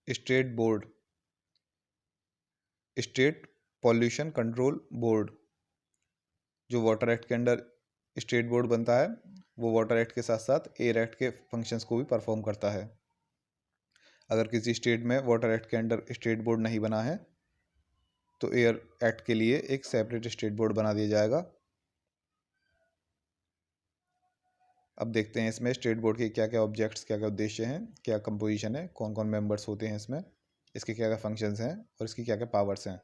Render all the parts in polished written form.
State board, state pollution control board, जो water act के under state board बनता है, वो वाटर एक्ट के साथ साथ एयर एक्ट के फंक्शंस को भी परफॉर्म करता है। अगर किसी स्टेट में वाटर एक्ट के अंडर स्टेट बोर्ड नहीं बना है तो एयर एक्ट के लिए एक सेपरेट स्टेट बोर्ड बना दिया जाएगा। अब देखते हैं इसमें स्टेट बोर्ड के क्या क्या ऑब्जेक्ट्स, क्या क्या उद्देश्य हैं, क्या कंपोजिशन है, कौन कौन मेंबर्स होते हैं इसमें, इसके क्या क्या फंक्शंस हैं और इसकी क्या क्या पावर्स हैं।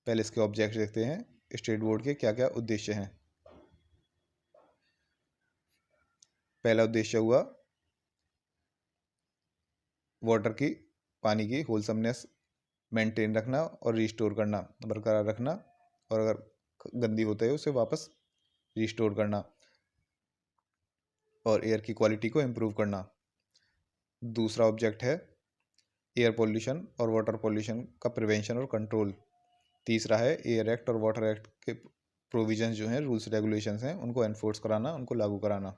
पहले इसके ऑब्जेक्ट्स देखते हैं, स्टेट बोर्ड के क्या क्या उद्देश्य हैं। पहला उद्देश्य हुआ वाटर की, पानी की होलसमनेस मेंटेन रखना और रिस्टोर करना, बरकरार रखना, और अगर गंदी होता है उसे वापस रिस्टोर करना, और एयर की क्वालिटी को इम्प्रूव करना। दूसरा ऑब्जेक्ट है एयर पोल्यूशन और वाटर पोल्यूशन का प्रिवेंशन और कंट्रोल। तीसरा है एयर एक्ट और वाटर एक्ट के प्रोविजंस जो हैं, रूल्स रेगुलेशंस हैं, उनको एनफोर्स कराना, उनको लागू कराना।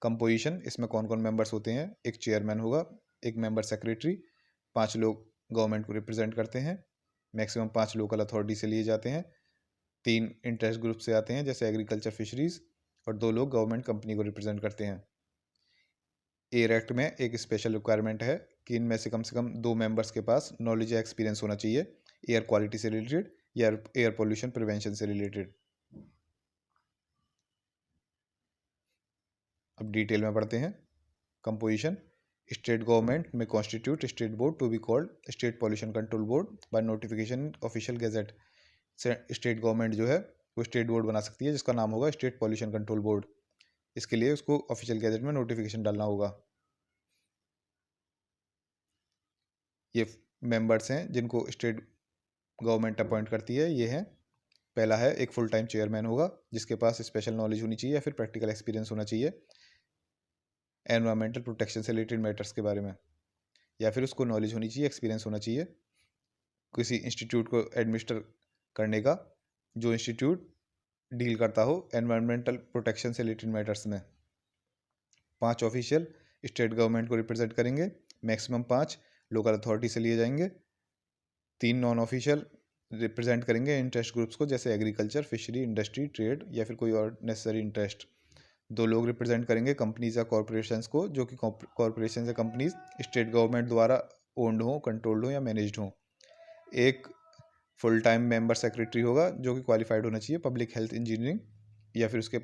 कंपोजिशन, इसमें कौन कौन मेंबर्स होते हैं, एक चेयरमैन होगा, एक मेंबर सेक्रेटरी, 5 लोग गवर्नमेंट को रिप्रेजेंट करते हैं, मैक्सिमम 5 लोकल अथॉरिटी से लिए जाते हैं, 3 इंटरेस्ट ग्रुप से आते हैं जैसे एग्रीकल्चर, फिशरीज, और 2 लोग गवर्नमेंट कंपनी को रिप्रेजेंट करते हैं। एयर एक्ट में एक स्पेशल रिक्वायरमेंट है कि इनमें से कम 2 मेंबर्स के पास नॉलेज या एक्सपीरियंस होना चाहिए एयर क्वालिटी से रिलेटेड या एयर पोल्यूशन प्रिवेंशन से रिलेटेड। अब डिटेल में पढ़ते हैं। कंपोजिशन, स्टेट गवर्नमेंट में constitute state board to be called state pollution control board by notification official gazette. State government जो है वो स्टेट बोर्ड बना सकती है जिसका नाम होगा स्टेट पोल्यूशन कंट्रोल बोर्ड। इसके लिए उसको ऑफिशियल गैजेट में नोटिफिकेशन डालना होगा। ये मेंबर्स हैं जिनको स्टेट गवर्नमेंट अपॉइंट करती है, ये हैं। पहला है एक फुल टाइम चेयरमैन होगा जिसके पास स्पेशल नॉलेज होनी चाहिए या फिर प्रैक्टिकल एक्सपीरियंस होना चाहिए एनवायरमेंटल प्रोटेक्शन से रिलेटेड मैटर्स के बारे में, या फिर उसको नॉलेज होनी चाहिए, एक्सपीरियंस होना चाहिए किसी इंस्टीट्यूट को एडमिनिस्टर करने का, जो इंस्टीट्यूट डील करता हो एनवायरमेंटल प्रोटेक्शन से रिलेटेड मैटर्स में। 5 ऑफिशियल स्टेट गवर्नमेंट को रिप्रेजेंट करेंगे, मैक्सिमम 5 लोकल अथॉरिटी से लिए जाएंगे, 3 नॉन ऑफिशियल रिप्रेजेंट करेंगे इंटरेस्ट ग्रुप्स को जैसे एग्रीकल्चर, फिशरी, इंडस्ट्री, ट्रेड या फिर कोई और नेसेसरी इंटरेस्ट। 2 लोग रिप्रेजेंट करेंगे कंपनीज या कॉरपोरेशंस को, जो कि कॉरपोरेशन या कंपनीज स्टेट गवर्नमेंट द्वारा ओन्ड हो, कंट्रोल्ड हो या मैनेज्ड हो। एक फुल टाइम मेंबर सेक्रेटरी होगा जो कि क्वालिफाइड होना चाहिए पब्लिक हेल्थ इंजीनियरिंग या फिर उसके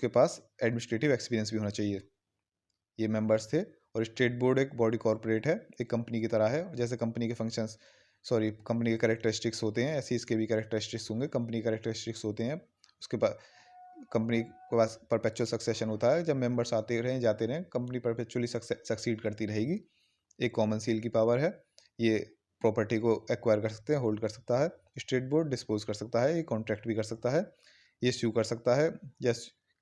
पास एडमिनिस्ट्रेटिव एक्सपीरियंस भी होना चाहिए। ये मेंबर्स थे। और स्टेट बोर्ड एक बॉडी कॉर्पोरेट है, एक कंपनी की तरह है। जैसे कंपनी के फंक्शंस, कंपनी के कैरेक्टरिस्टिक्स होते हैं, ऐसे इसके भी कैरेक्टरिस्टिक्स होंगे। कंपनी के कैरेक्टरिस्टिक्स होते हैं, उसके पास कंपनी के पास परपेचुअल सक्सेशन होता है। जब मेंबर्स आते रहें जाते रहें, कंपनी परपेचुअली सक्सीड करती रहेगी। एक कॉमन सील की पावर है, ये प्रॉपर्टी को एक्वायर कर सकते हैं, होल्ड कर सकता है। स्टेट बोर्ड डिस्पोज कर सकता है, ये कॉन्ट्रैक्ट भी कर सकता है, ये स्यू कर सकता है, या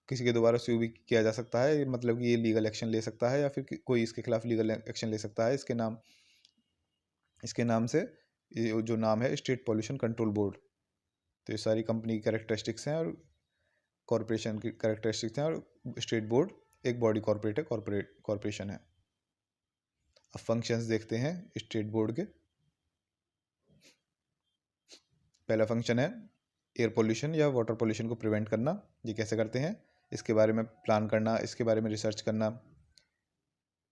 किसी के द्वारा स्यू भी किया जा सकता है। मतलब कि ये लीगल एक्शन ले सकता है या फिर कोई इसके खिलाफ लीगल एक्शन ले सकता है। इसके नाम से, ये जो नाम है स्टेट पॉल्यूशन कंट्रोल बोर्ड। तो ये सारी कंपनी की कैरेक्टरिस्टिक्स हैं और कॉरपोरेशन की कैरेक्टरिस्टिक्स हैं। और स्टेट बोर्ड एक बॉडी कॉर्पोरेट है, कॉरपोरेशन है। अब फंक्शंस देखते हैं स्टेट बोर्ड के। पहला फंक्शन है एयर पोल्यूशन या वाटर पोल्यूशन को प्रिवेंट करना। ये कैसे करते हैं, इसके बारे में प्लान करना, इसके बारे में रिसर्च करना,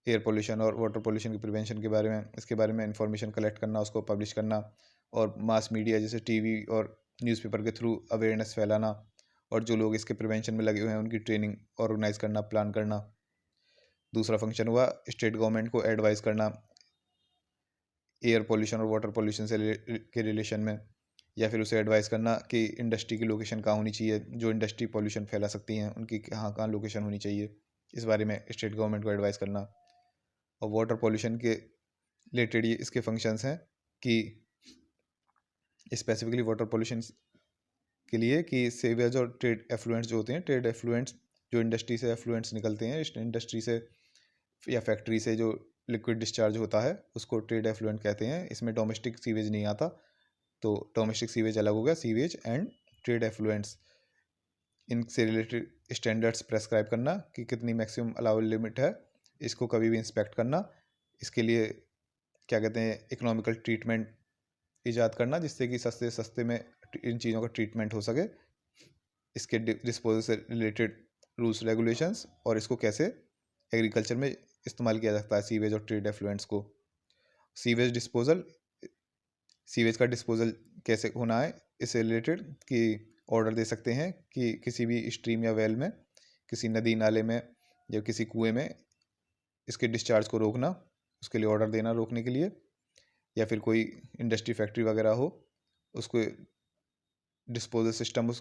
एयर पोल्यूशन और वाटर पोल्यूशन की प्रिवेंशन के बारे में, इसके बारे में इंफॉर्मेशन कलेक्ट करना, उसको पब्लिश करना, और मास मीडिया जैसे टीवी और न्यूज़पेपर के थ्रू अवेयरनेस फैलाना, और जो लोग इसके प्रिवेंशन में लगे हुए हैं उनकी ट्रेनिंग ऑर्गेनाइज करना, प्लान करना। दूसरा फंक्शन हुआ स्टेट गवर्नमेंट को एडवाइस करना एयर पोल्यूशन और वाटर पोल्यूशन के रिलेशन में, या फिर उसे एडवाइस करना कि इंडस्ट्री की लोकेशन कहाँ होनी चाहिए, जो इंडस्ट्री पोल्यूशन फैला सकती हैं उनकी कहाँ कहाँ लोकेशन होनी चाहिए, इस बारे में स्टेट गवर्नमेंट को एडवाइस करना। और वाटर पोल्यूशन के रिलेटेड ये इसके फंक्शंस हैं कि स्पेसिफिकली वाटर पोल्यूशन के लिए कि सीवेज और ट्रेड एफ्लुएंट्स जो होते हैं, ट्रेड एफ्लुएंट्स जो इंडस्ट्री से एफ्लुएंट्स निकलते हैं, इस इंडस्ट्री से या फैक्ट्री से जो लिक्विड डिस्चार्ज होता है उसको ट्रेड एफ्लुएंट कहते हैं। इसमें डोमेस्टिक सीवेज नहीं आता, तो डोमेस्टिक सीवेज अलग हो गया, सीवेज एंड ट्रेड एफ्लुएंट्स। इनसे रिलेटेड स्टैंडर्ड्स प्रेस्क्राइब करना कि कितनी मैक्सिमम अलाउबल लिमिट है इसको कभी भी इंस्पेक्ट करना, इसके लिए क्या कहते हैं इकोनॉमिकल ट्रीटमेंट ईजाद करना, जिससे कि सस्ते सस्ते में इन चीज़ों का ट्रीटमेंट हो सके, इसके डिस्पोजल से रिलेटेड रूल्स रेगुलेशंस, और इसको कैसे एग्रीकल्चर में इस्तेमाल किया जाता है सीवेज और ट्रेड एफ्लुएंट्स को। सीवेज डिस्पोजल, सीवेज का डिस्पोजल कैसे होना है इससे रिलेटेड कि ऑर्डर दे सकते हैं कि किसी भी स्ट्रीम या वेल में, किसी नदी नाले में या किसी कुएं में इसके डिस्चार्ज को रोकना, उसके लिए ऑर्डर देना रोकने के लिए, या फिर कोई इंडस्ट्री फैक्ट्री वगैरह हो उसको डिस्पोजल सिस्टम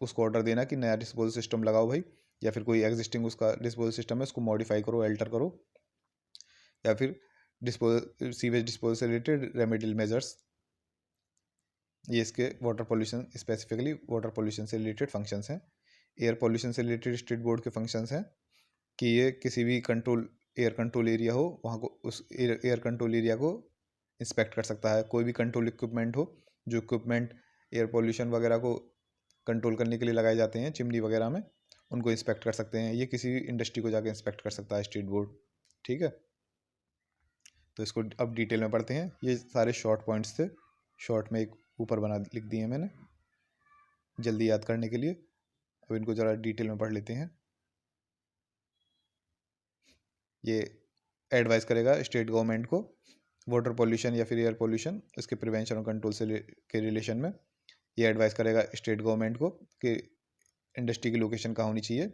उसको ऑर्डर देना कि नया डिस्पोजल सिस्टम लगाओ भाई, या फिर कोई एग्जिस्टिंग उसका डिस्पोजल सिस्टम है उसको मॉडिफाई करो, अल्टर करो, या फिर डिस्पोजल सीवेज डिस्पोजल से रिलेटेड रेमेडियल मेजर्स। ये इसके water pollution, specifically water pollution से रिलेटेड फंक्शंस हैं। एयर पोल्यूशन से रिलेटेड स्टेट बोर्ड के फंक्शंस हैं कि ये किसी भी कंट्रोल एयर कंट्रोल एरिया हो वहाँ को उस एयर कंट्रोल एरिया को इंस्पेक्ट कर सकता है। कोई भी कंट्रोल इक्विपमेंट हो, जो इक्विपमेंट एयर पोल्यूशन वगैरह को कंट्रोल करने के लिए लगाए जाते हैं चिमनी वगैरह में, उनको इंस्पेक्ट कर सकते हैं। ये किसी भी इंडस्ट्री को जाके इंस्पेक्ट कर सकता है स्टेट बोर्ड। ठीक है, तो इसको अब डिटेल में पढ़ते हैं। ये सारे शॉर्ट पॉइंट्स थे, शॉर्ट में एक ऊपर बना लिख दिए हैं मैंने जल्दी याद करने के लिए। अब इनको ज़रा डिटेल में पढ़ लेते हैं। ये एडवाइस करेगा स्टेट गवर्नमेंट को वाटर पोल्यूशन या फिर एयर पोल्यूशन इसके प्रिवेंशन और कंट्रोल से के रिलेशन में। ये एडवाइस करेगा स्टेट गवर्नमेंट को कि इंडस्ट्री की लोकेशन कहाँ होनी चाहिए,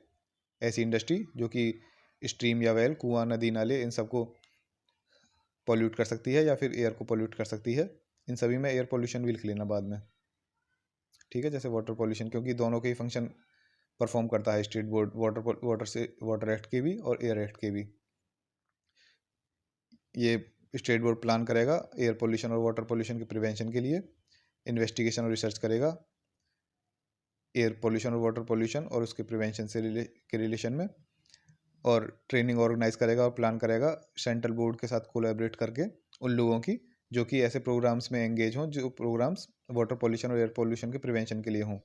ऐसी इंडस्ट्री जो कि स्ट्रीम या वेल, कुआं, नदी नाले, इन सबको पॉल्यूट कर सकती है या फिर एयर को पॉल्यूट कर सकती है। इन सभी में एयर पोल्यूशन भी लिख लेना बाद में। ठीक है, जैसे वाटर पोल्यूशन, क्योंकि दोनों के ही फंक्शन परफॉर्म करता है स्टेट बोर्ड, वाटर एक्ट के भी और एयर एक्ट के भी। ये स्टेट बोर्ड प्लान करेगा एयर पोल्यूशन और वाटर पोल्यूशन के प्रिवेंशन के लिए, इन्वेस्टिगेशन और रिसर्च करेगा एयर पोल्यूशन और वाटर पोल्यूशन और उसके प्रिवेंशन से के रिलेशन में, और ट्रेनिंग ऑर्गेनाइज करेगा और प्लान करेगा सेंट्रल बोर्ड के साथ कोलैबोरेट करके उन लोगों की जो कि ऐसे प्रोग्राम्स में एंगेज हों, जो प्रोग्राम्स वाटर पोल्यूशन और एयर पोल्यूशन के प्रिवेंशन के लिए हों।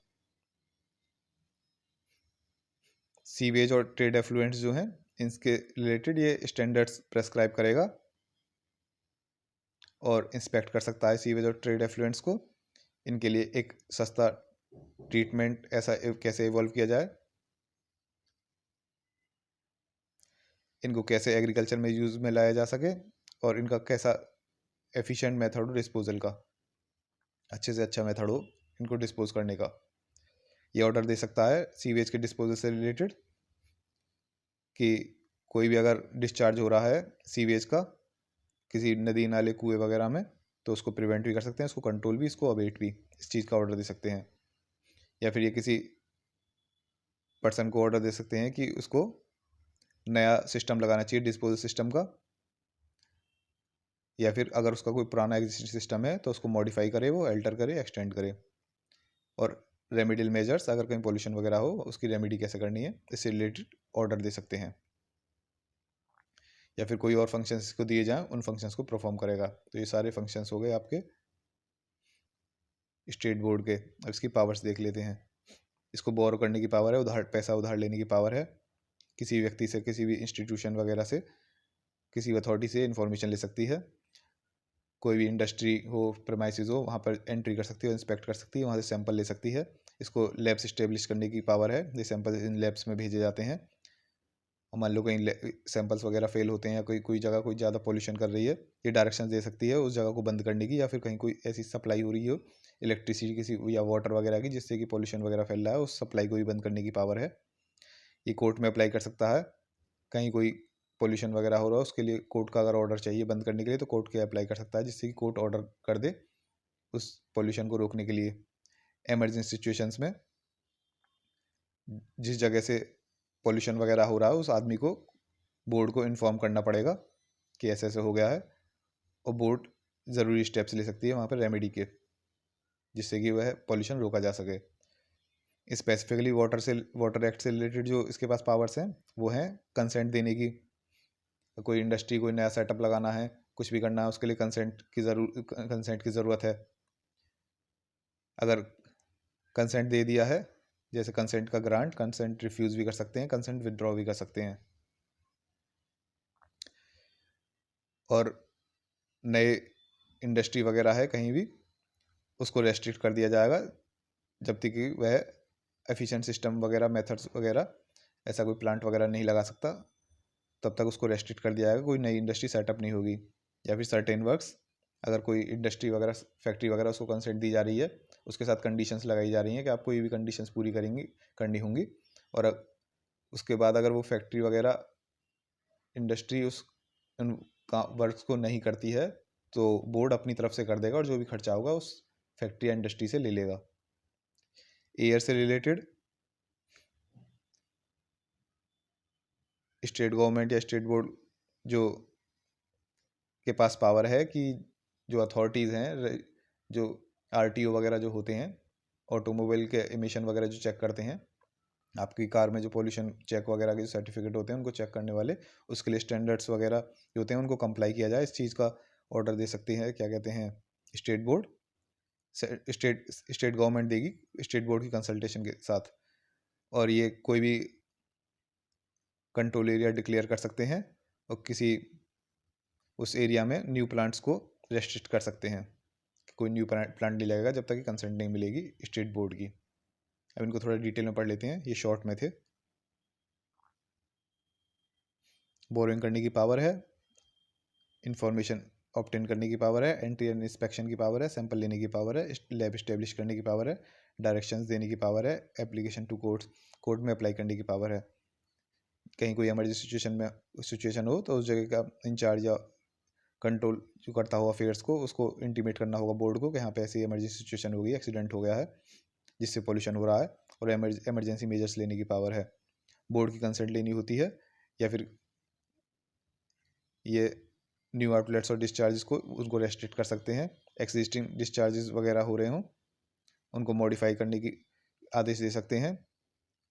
सीवेज और ट्रेड एफ्लुएंट्स जो हैं इनके रिलेटेड ये स्टैंडर्ड्स प्रेस्क्राइब करेगा और इंस्पेक्ट कर सकता है सीवेज और ट्रेड एफ्लुएंट्स को। इनके लिए एक सस्ता ट्रीटमेंट ऐसा कैसे इवॉल्व किया जाए, इनको कैसे एग्रीकल्चर में यूज़ में लाया जा सके, और इनका कैसा एफिशिएंट मेथड हो डिस्पोजल का, अच्छे से अच्छा मेथड हो इनको डिस्पोज करने का। ये ऑर्डर दे सकता है सीवेज के डिस्पोजल से रिलेटेड कि कोई भी अगर डिस्चार्ज हो रहा है सीवेज का किसी नदी नाले कुएं वगैरह में, तो उसको प्रिवेंट भी कर सकते हैं, इसको कंट्रोल भी, इसको अवेट भी, इस चीज़ का ऑर्डर दे सकते हैं। या फिर ये किसी पर्सन को ऑर्डर दे सकते हैं कि उसको नया सिस्टम लगाना चाहिए डिस्पोजल सिस्टम का, या फिर अगर उसका कोई पुराना एग्जिस्टिंग सिस्टम है तो उसको मॉडिफाई करे, वो अल्टर करे, एक्सटेंड करे। और रेमेडियल मेजर्स, अगर कहीं पोल्यूशन वगैरह हो उसकी रेमेडी कैसे करनी है, इससे रिलेटेड ऑर्डर दे सकते हैं। या फिर कोई और फंक्शंस को दिए जाएं, उन फंक्शंस को परफॉर्म करेगा। तो ये सारे फंक्शंस हो गए आपके स्टेट बोर्ड के। अब इसकी पावर्स देख लेते हैं। इसको बोरो करने की पावर है, पैसा उधार लेने की पावर है, किसी व्यक्ति से, किसी भी इंस्टीट्यूशन वगैरह से, किसी अथॉरिटी से इंफॉर्मेशन ले सकती है। कोई भी इंडस्ट्री हो, प्रेमाइसिस हो, वहाँ पर एंट्री कर सकती है, इंस्पेक्ट कर सकती है, वहाँ से सैंपल ले सकती है। इसको लैब्स इस्टेब्लिश करने की पावर है, ये सैंपल इन लैब्स में भेजे जाते हैं। और मान लो कहीं सैंपल्स वगैरह फेल होते हैं या कोई जगह कोई ज़्यादा पोल्यूशन कर रही है, ये डायरेक्शन दे सकती है उस जगह को बंद करने की, या फिर कहीं कोई ऐसी सप्लाई हो रही हो इलेक्ट्रिसिटी किसी या वाटर वगैरह की जिससे कि पोल्यूशन वगैरह फैल रहा है, उस सप्लाई को भी बंद करने की पावर है। ये कोर्ट में अप्लाई कर सकता है, कहीं कोई पोल्यूशन वगैरह हो रहा है उसके लिए कोर्ट का अगर ऑर्डर चाहिए बंद करने के लिए, तो कोर्ट के अप्लाई कर सकता है जिससे कि कोर्ट ऑर्डर कर दे उस पोल्यूशन को रोकने के लिए। एमरजेंसी सिचुएशंस में जिस जगह से पोल्यूशन वगैरह हो रहा है उस आदमी को, बोर्ड को इन्फॉर्म करना पड़ेगा कि ऐसे ऐसे हो गया है, और बोर्ड ज़रूरी स्टेप्स ले सकती है वहाँ पर रेमेडी के, जिससे कि वह पोल्यूशन रोका जा सके। स्पेसिफिकली वाटर एक्ट से रिलेटेड जो इसके पास पावर्स हैं वो हैं कंसेंट देने की। कोई इंडस्ट्री कोई नया सेटअप लगाना है, कुछ भी करना है, उसके लिए कंसेंट की ज़रूरत है। अगर कंसेंट दे दिया है, जैसे कंसेंट का ग्रांट, कंसेंट रिफ्यूज़ भी कर सकते हैं, कंसेंट विदड्रॉ भी कर सकते हैं। और नए इंडस्ट्री वगैरह है कहीं भी, उसको रेस्ट्रिक्ट कर दिया जाएगा जब तक कि वह एफिशिएंट सिस्टम वगैरह मेथड्स वगैरह ऐसा कोई प्लांट वगैरह नहीं लगा सकता, तब तक उसको रेस्ट्रिक्ट कर दिया जाएगा। कोई नई इंडस्ट्री सेटअप नहीं होगी। या फिर सर्टेन वर्क्स, अगर कोई इंडस्ट्री वगैरह फैक्ट्री वगैरह उसको कंसेंट दी जा रही है, उसके साथ कंडीशंस लगाई जा रही हैं कि आपको ये भी कंडीशंस पूरी करनी होंगी। और उसके बाद अगर वो फैक्ट्री वगैरह इंडस्ट्री उन वर्क्स को नहीं करती है तो बोर्ड अपनी तरफ से कर देगा और जो भी खर्चा होगा उस फैक्ट्री या इंडस्ट्री से ले लेगा। एयर से रिलेटेड स्टेट गवर्नमेंट या स्टेट बोर्ड जो के पास पावर है कि जो अथॉरिटीज़ हैं, जो आरटीओ वगैरह जो होते हैं, ऑटोमोबाइल के एमिशन वगैरह जो चेक करते हैं, आपकी कार में जो पोल्यूशन चेक वगैरह के जो सर्टिफिकेट होते हैं उनको चेक करने वाले, उसके लिए स्टैंडर्ड्स वगैरह जो होते हैं उनको कंप्लाई किया जाए, इस चीज़ का ऑर्डर दे सकती है, क्या कहते हैं, स्टेट बोर्ड। स्टेट गवर्नमेंट देगी स्टेट बोर्ड की कंसल्टेशन के साथ। और ये कोई भी कंट्रोल एरिया डिक्लेयर कर सकते हैं और किसी उस एरिया में न्यू प्लांट्स को रेस्ट्रिक्ट कर सकते हैं। कोई न्यू प्लांट नहीं लगेगा जब तक कि कंसेंट नहीं मिलेगी स्टेट बोर्ड की। अब इनको थोड़ा डिटेल में पढ़ लेते हैं, ये शॉर्ट में थे। बोरिंग करने की पावर है, इंफॉर्मेशन ऑब्टेन करने की पावर है, एंट्री एंड इंस्पेक्शन की पावर है, सैंपल लेने की पावर है, लैब इस्टेब्लिश करने की पावर है, डायरेक्शंस देने की पावर है, एप्लीकेशन टू कोर्ट में अप्लाई करने की पावर है। कहीं कोई इमरजेंसी सिचुएशन हो तो उस जगह का इंचार्ज या कंट्रोल जो करता हो अफेयर्स को, उसको इंटीमेट करना होगा बोर्ड को कि यहाँ पे ऐसी इमरजेंसी सिचुएशन हो गई, एक्सीडेंट हो गया है जिससे पोल्यूशन हो रहा है, और इमरजेंसी मेजर्स लेने की पावर है। बोर्ड की कंसेंट लेनी होती है, या फिर ये न्यू आउटलेट्स और डिस्चार्जेस को उनको रेस्ट्रिक्ट कर सकते हैं। एक्सिस्टिंग डिस्चार्जेस वगैरह हो रहे हों उनको मॉडिफाई करने की आदेश दे सकते हैं।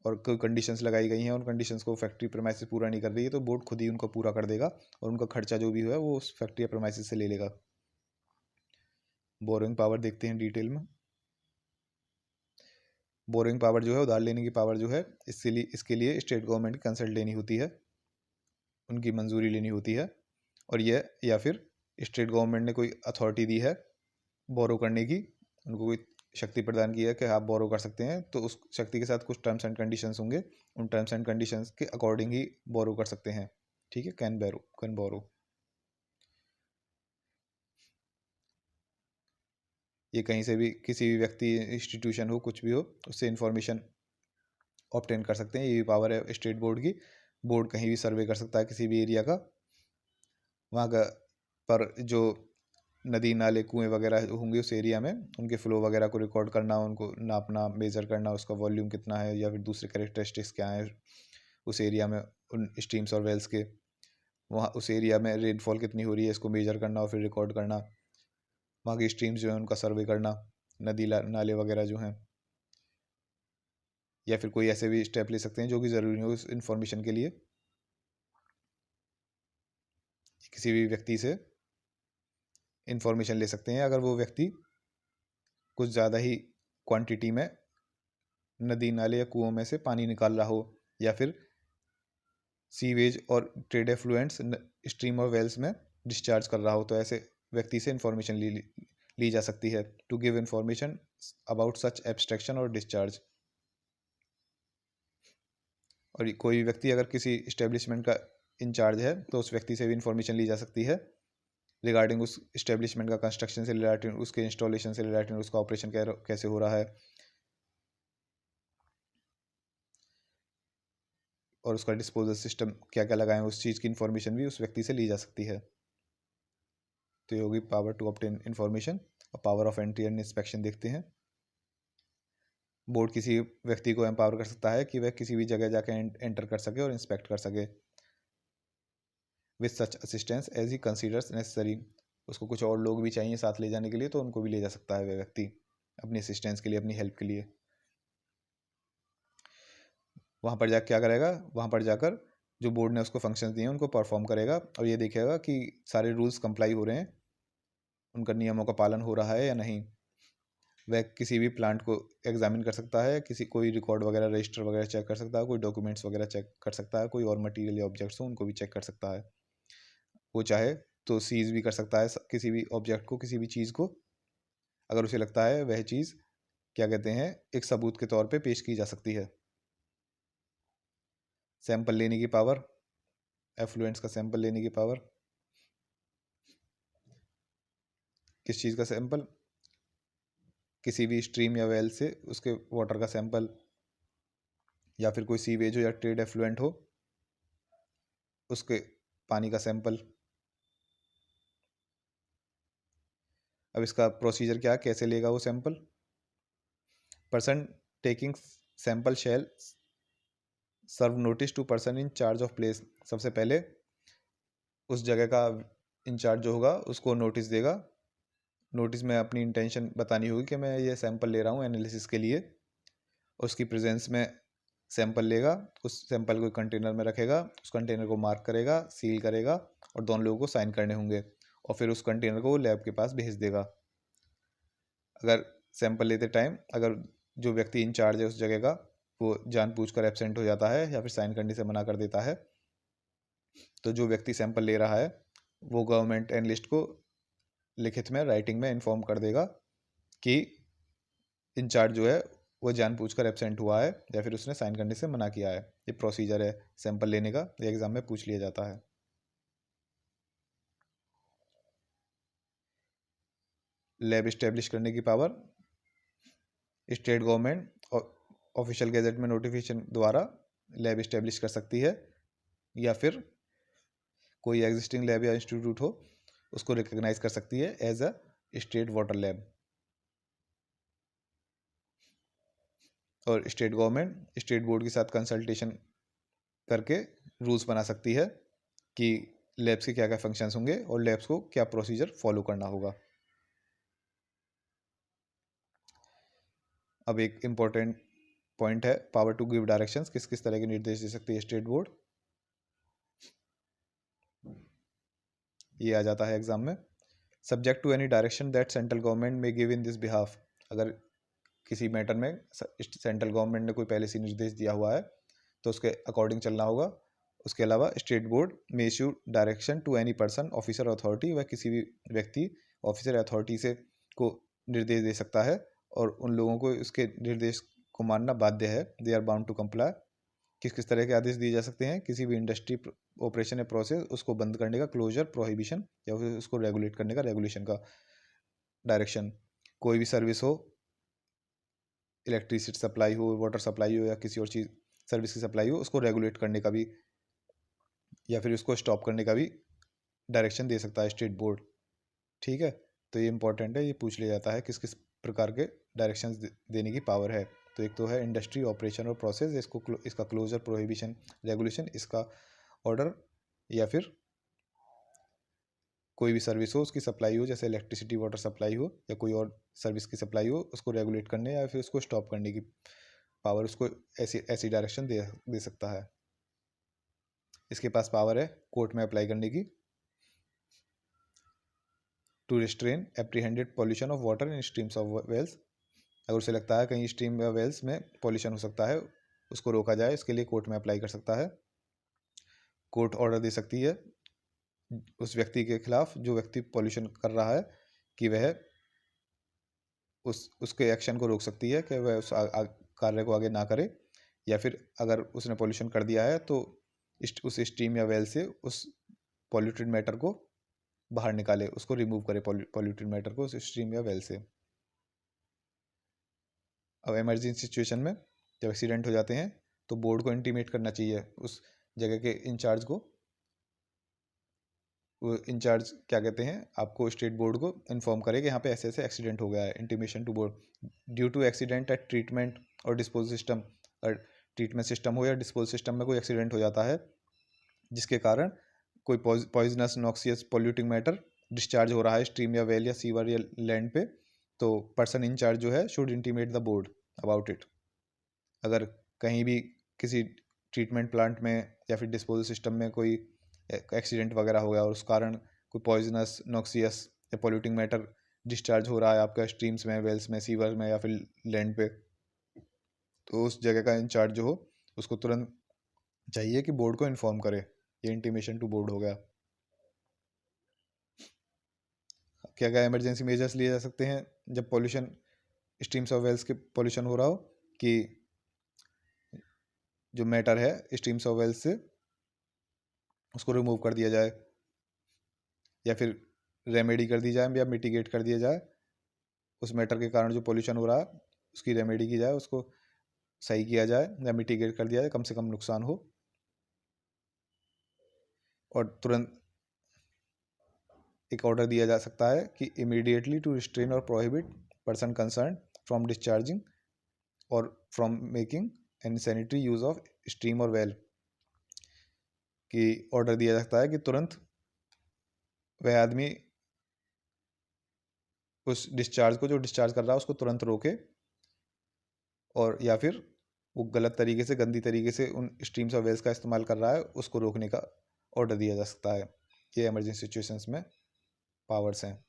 और कोई कंडीशंस लगाई गई हैं, उन कंडीशंस को फैक्ट्री प्रेमाइसिस पूरा नहीं कर रही है तो बोर्ड खुद ही उनको पूरा कर देगा और उनका खर्चा जो भी है वो उस फैक्ट्री या प्रेमाइसिस से ले लेगा। बोरोइंग पावर देखते हैं डिटेल में। बोरोइंग पावर जो है, उधार लेने की पावर जो है, इसके लिए स्टेट गवर्नमेंट की कंसल्ट लेनी होती है, उनकी मंजूरी लेनी होती है। और ये या फिर स्टेट गवर्नमेंट ने कोई अथॉरिटी दी है बोरो करने की, उनको कोई शक्ति प्रदान की है कि आप बोरो कर सकते हैं, तो उस शक्ति के साथ कुछ टर्म्स एंड कंडीशंस होंगे, उन टर्म्स एंड कंडीशंस के अकॉर्डिंग ही बोरो कर सकते हैं। ठीक है, कैन बोरो। ये कहीं से भी, किसी भी व्यक्ति, इंस्टीट्यूशन हो, कुछ भी हो, उससे इंफॉर्मेशन ऑब्टेन कर सकते हैं। ये भी पावर है स्टेट बोर्ड की। बोर्ड कहीं भी सर्वे कर सकता है किसी भी एरिया का, वहाँ का पर जो नदी नाले कुएं वगैरह होंगे उस एरिया में, उनके फ्लो वगैरह को रिकॉर्ड करना, उनको नापना, मेजर करना, उसका वॉल्यूम कितना है या फिर दूसरे कैरेक्टरिस्टिक्स क्या हैं उस एरिया में, उन स्ट्रीम्स और वेल्स के, वहाँ उस एरिया में रेनफॉल कितनी हो रही है इसको मेजर करना और फिर रिकॉर्ड करना, वहाँ की स्ट्रीम्स जो हैं उनका सर्वे करना, नदी नाले वगैरह जो हैं। या फिर कोई ऐसे भी स्टेप ले सकते हैं जो कि ज़रूरी हो उस इंफॉर्मेशन के लिए। किसी भी व्यक्ति से इंफॉर्मेशन ले सकते हैं अगर वो व्यक्ति कुछ ज़्यादा ही क्वांटिटी में नदी नाले या कुओं में से पानी निकाल रहा हो, या फिर सीवेज और ट्रेड एफ्लुएंट्स स्ट्रीम और वेल्स में डिस्चार्ज कर रहा हो, तो ऐसे व्यक्ति से इंफॉर्मेशन ली जा सकती है, to give information about such abstraction और डिस्चार्ज। और कोई भी व्यक्ति अगर किसी इस्टेब्लिशमेंट का इंचार्ज है तो उस व्यक्ति से भी इंफॉर्मेशन ली जा सकती है रिगार्डिंग उस इस्टेब्लिशमेंट का कंस्ट्रक्शन से रिलेटेड, उसके इंस्टॉलेशन से रिलेटेड, उसका ऑपरेशन कैसे हो रहा है और उसका डिस्पोजल सिस्टम क्या क्या लगाए, उस चीज़ की इंफॉर्मेशन भी उस व्यक्ति से ली जा सकती है। तो ये होगी पावर टू ऑब्टेन इंफॉर्मेशन। और power of entry and inspection देखते हैं। बोर्ड किसी व्यक्ति को एम्पावर कर सकता है कि वह किसी भी जगह जाकर एंटर कर सके और इंस्पेक्ट कर सके with such assistance as he considers necessary. उसको कुछ और लोग भी चाहिए साथ ले जाने के लिए तो उनको भी ले जा सकता है वह व्यक्ति अपनी असिस्टेंस के लिए, अपनी हेल्प के लिए। वहाँ पर जाकर क्या करेगा, वहाँ पर जाकर जो बोर्ड ने उसको फंक्शंस दिए हैं उनको परफॉर्म करेगा और ये देखेगा कि सारे रूल्स कंप्लाई हो रहे हैं, उनका नियमों का पालन हो रहा है या नहीं। वह किसी भी प्लांट को एग्जामिन कर सकता है, कोई रिकॉर्ड वगैरह, रजिस्टर वगैरह चेक कर सकता है, कोई डॉक्यूमेंट्स वगैरह चेक कर सकता है, कोई और मटेरियल या ऑब्जेक्ट्स हो उनको भी चेक कर सकता है। वो चाहे तो सीज भी कर सकता है किसी भी ऑब्जेक्ट को, किसी भी चीज़ को, अगर उसे लगता है वह चीज़ क्या कहते हैं एक सबूत के तौर पे पेश की जा सकती है। सैंपल लेने की पावर, एफ्लुएंट्स का सैंपल लेने की पावर, किस चीज़ का सैंपल, किसी भी स्ट्रीम या वेल से उसके वाटर का सैंपल, या फिर कोई सीवेज हो या ट्रेड एफ्लुएंट हो उसके पानी का सैंपल। अब इसका प्रोसीजर क्या, कैसे लेगा वो sample. Person taking sample shall serve notice to person in charge of place. सबसे पहले उस जगह का इंचार्ज जो होगा उसको नोटिस देगा। नोटिस में अपनी इंटेंशन बतानी होगी कि मैं ये सैंपल ले रहा हूँ एनालिसिस के लिए। उसकी प्रेजेंस में सैंपल लेगा, उस सैंपल को कंटेनर में रखेगा, उस कंटेनर को मार्क करेगा, सील करेगा और दोनों लोगों को साइन करने होंगे और फिर उस कंटेनर को लैब के पास भेज देगा। अगर सैंपल लेते टाइम अगर जो व्यक्ति इंचार्ज है उस जगह का वो जानबूझकर एब्सेंट हो जाता है या फिर साइन करने से मना कर देता है, तो जो व्यक्ति सैंपल ले रहा है वो गवर्नमेंट एनालिस्ट को लिखित में राइटिंग में इन्फॉर्म कर देगा कि इंचार्ज जो है वो जानबूझकर एब्सेंट हुआ है या फिर उसने साइन करने से मना किया है। ये प्रोसीजर है सैंपल लेने का, ये एग्जाम में पूछ लिया जाता है। लैब इस्टेब्लिश करने की power, state government official gazette में नोटिफिकेशन द्वारा लैब इस्टेब्लिश कर सकती है या फिर कोई एग्जिस्टिंग लैब या इंस्टीट्यूट हो उसको रिकॉग्नाइज कर सकती है as a state water lab. और स्टेट गवर्नमेंट स्टेट बोर्ड के साथ कंसल्टेशन करके रूल्स बना सकती है कि लैब्स के क्या क्या फंक्शंस होंगे और लैब्स को क्या प्रोसीजर फॉलो करना होगा। अब एक इम्पोर्टेंट पॉइंट है पावर टू गिव डायरेक्शंस, किस किस तरह के निर्देश दे सकती है स्टेट बोर्ड। ये आ जाता है एग्जाम में। Subject to any direction that central government में गिव इन दिस बिहाफ। अगर किसी मैटर में सेंट्रल गवर्नमेंट ने कोई पहले से निर्देश दिया हुआ है तो उसके अकॉर्डिंग चलना होगा। उसके अलावा स्टेट बोर्ड में issue direction to any person officer authority, वह किसी भी व्यक्ति ऑफिसर अथॉरिटी से को निर्देश दे सकता है और उन लोगों को उसके निर्देश को मानना बाध्य है। They are bound to comply. किस किस तरह के आदेश दिए जा सकते हैं, किसी भी इंडस्ट्री ऑपरेशन या प्रोसेस उसको बंद करने का क्लोजर प्रोहिबिशन या फिर उसको रेगुलेट करने का रेगुलेशन का डायरेक्शन। कोई भी सर्विस हो, इलेक्ट्रिसिटी सप्लाई हो, वाटर सप्लाई हो या किसी और चीज़ सर्विस की सप्लाई हो, उसको रेगुलेट करने का भी या फिर उसको स्टॉप करने का भी डायरेक्शन दे सकता है स्टेट बोर्ड। ठीक है, तो ये इंपॉर्टेंट है, ये पूछ लिया जाता है किस किस प्रकार के डायरेक्शंस देने की पावर है। तो एक तो है इंडस्ट्री ऑपरेशन और प्रोसेस, इसका क्लोजर प्रोहिबिशन रेगुलेशन, इसका ऑर्डर, या फिर कोई भी सर्विस हो उसकी सप्लाई हो जैसे इलेक्ट्रिसिटी वाटर सप्लाई हो या कोई और सर्विस की सप्लाई हो उसको रेगुलेट करने या फिर उसको स्टॉप करने की पावर उसको ऐसी ऐसी डायरेक्शन दे सकता है। इसके पास पावर है कोर्ट में अप्लाई करने की। To restrain apprehended pollution of water in streams of wells. अगर उसे लगता है कहीं स्ट्रीम या वेल्स में पॉल्यूशन हो सकता है उसको रोका जाए, इसके लिए कोर्ट में अप्लाई कर सकता है। कोर्ट ऑर्डर दे सकती है उस व्यक्ति के खिलाफ जो व्यक्ति पॉल्यूशन कर रहा है कि वह उसके एक्शन को रोक सकती है कि वह उस कार्य को आगे ना करे, या फिर अगर उसने पॉल्यूशन कर दिया है तो उस स्ट्रीम या वेल से उस पॉल्यूटेड मैटर को बाहर निकाले, उसको रिमूव करे पॉल्यूटेड मैटर को उस स्ट्रीम या वेल से। अब इमरजेंसी सिचुएशन में जब एक्सीडेंट हो जाते हैं तो बोर्ड को इंटीमेट करना चाहिए उस जगह के इंचार्ज को। वो इंचार्ज क्या कहते हैं आपको स्टेट बोर्ड को इन्फॉर्म करे कि यहाँ पे ऐसे ऐसे एक्सीडेंट हो गया है। Intimation to board due to accident at treatment और डिस्पोज सिस्टम। और ट्रीटमेंट सिस्टम हो या डिस्पोज सिस्टम में कोई एक्सीडेंट हो जाता है जिसके कारण कोई poisonous noxious polluting matter discharge हो रहा है स्ट्रीम या वेल या सीवर या लैंड पे, तो पर्सन इंचार्ज जो है should intimate the board about it. अगर कहीं भी किसी ट्रीटमेंट प्लांट में या फिर डिस्पोजल सिस्टम में कोई एक्सीडेंट वगैरह हो गया और उस कारण कोई पॉइजनस नॉक्सियस या पॉल्यूटिंग मैटर डिस्चार्ज हो रहा है आपका स्ट्रीम्स में, वेल्स में, सीवर में या फिर लैंड पे, तो उस जगह का इंचार्ज जो हो उसको तुरंत चाहिए कि बोर्ड को इन्फॉर्म करे। ये इंटीमेशन टू बोर्ड हो गया। क्या क्या इमरजेंसी मेजर्स लिए जा सकते हैं जब पॉल्यूशन स्ट्रीम्स ऑफ वेल्स के पॉल्यूशन हो रहा हो, कि जो मैटर है स्ट्रीम्स ऑफ वेल्स से उसको रिमूव कर दिया जाए, या फिर रेमेडी कर दी जाए, या मिटिगेट कर दिया जाए। उस मैटर के कारण जो पॉल्यूशन हो रहा है उसकी रेमेडी की जाए, उसको सही किया जाए या मिटिगेट कर दिया जाए, कम से कम नुकसान हो। और तुरंत एक ऑर्डर दिया जा सकता है कि इमीडिएटली टू रिस्ट्रेन और prohibit person concern from discharging और from making any sanitary use of stream और वेल, कि ऑर्डर दिया जा सकता है कि तुरंत वह आदमी उस डिस्चार्ज को, जो डिस्चार्ज कर रहा है, उसको तुरंत रोके, और या फिर वो गलत तरीके से, गंदी तरीके से उन स्ट्रीम्स और वेल्स का इस्तेमाल कर रहा है, उसको रोकने का ऑर्डर दिया जा सकता है। ये इमरजेंसी सिचुएशंस में पावर्स हैं।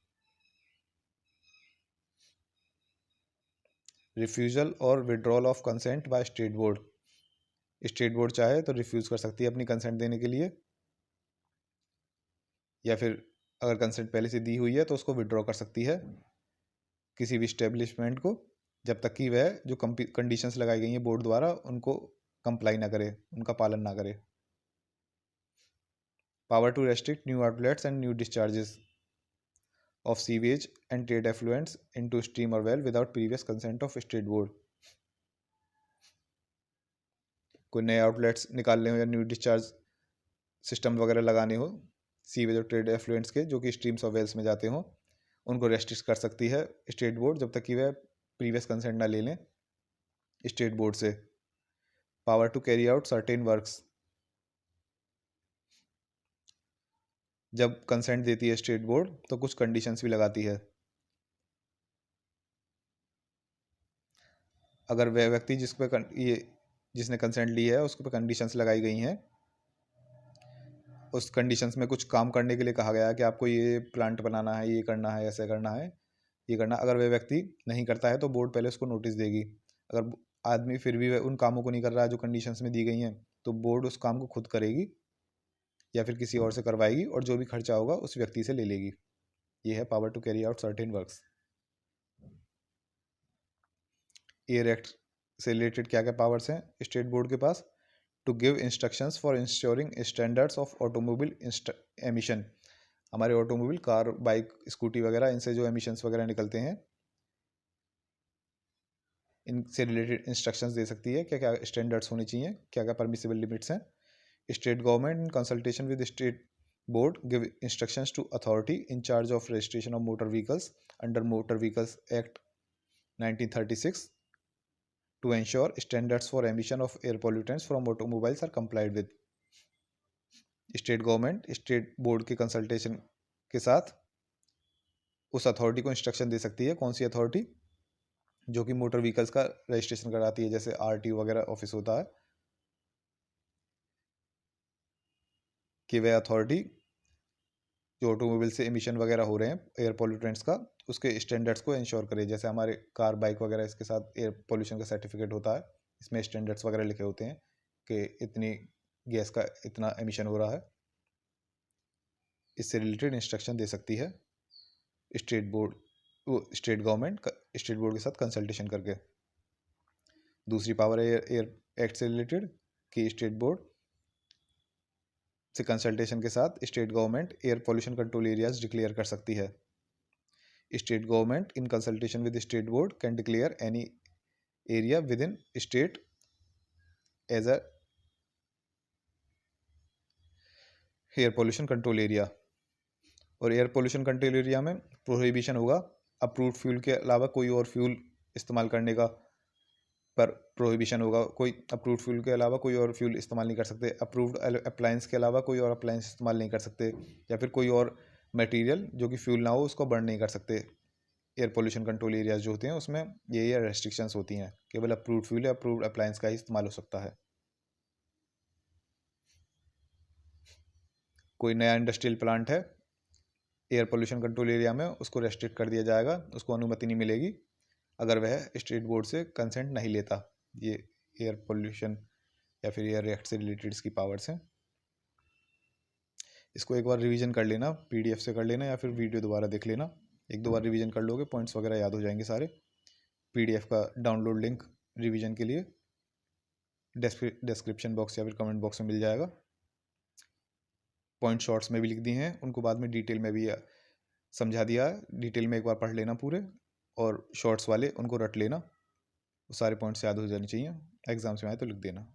रिफ्यूजल और withdrawal of consent by state board. State board चाहे तो रिफ्यूज़ कर सकती है अपनी कंसेंट देने के लिए, या फिर अगर कंसेंट पहले से दी हुई है तो उसको विड्रॉ कर सकती है किसी भी इस्टेब्लिशमेंट को, जब तक कि वह जो कंडीशंस लगाई गई हैं बोर्ड द्वारा उनको कंप्लाई ना करे, उनका पालन ना करे। Power to restrict new outlets and new discharges of sewage and trade effluents into stream और well without previous consent of state board. कोई नए आउटलेट्स निकालने हो या न्यू डिस्चार्ज सिस्टम वगैरह लगाने हो सीवेज और ट्रेड एफ्लुएंट्स के, जो कि स्ट्रीम्स और वेल्स में जाते हों, उनको रेस्ट्रिक्ट कर सकती है स्टेट बोर्ड, जब तक कि वह प्रीवियस कंसेंट ना ले लें स्टेट बोर्ड से। Power to carry out certain works. जब कंसेंट देती है स्टेट बोर्ड तो कुछ कंडीशंस भी लगाती है। अगर वह व्यक्ति जिसने कंसेंट ली है उसके पे कंडीशंस लगाई गई हैं, उस कंडीशंस में कुछ काम करने के लिए कहा गया है कि आपको ये प्लांट बनाना है, ये करना है, ऐसे करना है, ये करना, अगर वह व्यक्ति नहीं करता है तो बोर्ड पहले उसको नोटिस देगी। अगर आदमी फिर भी वह उन कामों को नहीं कर रहा है जो कंडीशंस में दी गई हैं, तो बोर्ड उस काम को खुद करेगी या फिर किसी और से करवाएगी, और जो भी खर्चा होगा उस व्यक्ति से ले लेगी। ये है power to carry out certain works. Air act से रिलेटेड क्या क्या पावर्स हैं स्टेट बोर्ड के पास? To give instructions for ensuring standards of automobile emission. हमारे ऑटोमोबाइल, कार, बाइक, स्कूटी वगैरह, इनसे जो एमिशंस वगैरह निकलते हैं, इनसे रिलेटेड इंस्ट्रक्शंस दे सकती है, क्या क्या स्टैंडर्ड्स होने चाहिए, क्या क्या परमिसिबल लिमिट्स हैं। State government in consultation with state board give instructions to authority in charge of registration of motor vehicles under motor vehicles act 1936 to ensure standards for emission of air pollutants from automobiles are complied with। State government state board के consultation के साथ उस authority को instruction दे सकती है। कौन सी authority? जो कि मोटर व्हीकल्स का रजिस्ट्रेशन कराती है, जैसे आरटीओ वगैरह ऑफिस होता है, कि वह अथॉरिटी जो ऑटोमोबाइल से एमिशन वगैरह हो रहे हैं एयर पोल्यूटेंट्स का, उसके स्टैंडर्ड्स को इंश्योर करे। जैसे हमारे कार, बाइक वगैरह, इसके साथ एयर पोल्यूशन का सर्टिफिकेट होता है, इसमें स्टैंडर्ड्स वगैरह लिखे होते हैं कि इतनी गैस का इतना एमिशन हो रहा है। इससे रिलेटेड इंस्ट्रक्शन दे सकती है state board, state government state board के साथ कंसल्टेशन करके। दूसरी पावर है एयर एक्ट से रिलेटेड, कि स्टेट बोर्ड से कंसल्टेशन के साथ state government air pollution control areas declare कर सकती है। State government in consultation with state board can declare any area within state as a air pollution control area. और air pollution control area में prohibition होगा approved fuel के अलावा कोई और फ्यूल इस्तेमाल करने का, पर प्रोहिबिशन होगा। कोई अप्रूव्ड फ्यूल के अलावा कोई और फ्यूल इस्तेमाल नहीं कर सकते, अप्रूव्ड अप्लायंस के अलावा कोई और अप्लायंस इस्तेमाल नहीं कर सकते, या फिर कोई और मटेरियल जो कि फ्यूल ना हो उसको बर्न नहीं कर सकते। एयर पोल्यूशन कंट्रोल एरियाज जो होते हैं उसमें ये रेस्ट्रिक्शंस होती हैं, केवल अप्रूव्ड फ्यूल या अप्रूव्ड अप्लायंस का ही इस्तेमाल हो सकता है। कोई नया इंडस्ट्रियल प्लांट है एयर पोल्यूशन कंट्रोल एरिया में, उसको रेस्ट्रिक्ट कर दिया जाएगा, उसको अनुमति नहीं मिलेगी अगर वह स्टेट बोर्ड से कंसेंट नहीं लेता। ये एयर पोल्यूशन या फिर एयर एक्ट से रिलेटेड इसकी पावर्स हैं। इसको एक बार रिवीजन कर लेना, पीडीएफ से कर लेना या फिर वीडियो दोबारा देख लेना। एक दो बार रिवीजन कर लोगे, पॉइंट्स वगैरह याद हो जाएंगे सारे। पीडीएफ का डाउनलोड लिंक रिवीजन के लिए डिस्क्रिप्शन बॉक्स या फिर कमेंट बॉक्स में मिल जाएगा। पॉइंट शॉर्ट्स में भी लिख दिए हैं, उनको बाद में डिटेल में भी समझा दिया है। डिटेल में एक बार पढ़ लेना पूरे, और शॉर्ट्स वाले उनको रट लेना, वो सारे पॉइंट्स याद हो जाने चाहिए, एग्जाम्स में आए तो लिख देना।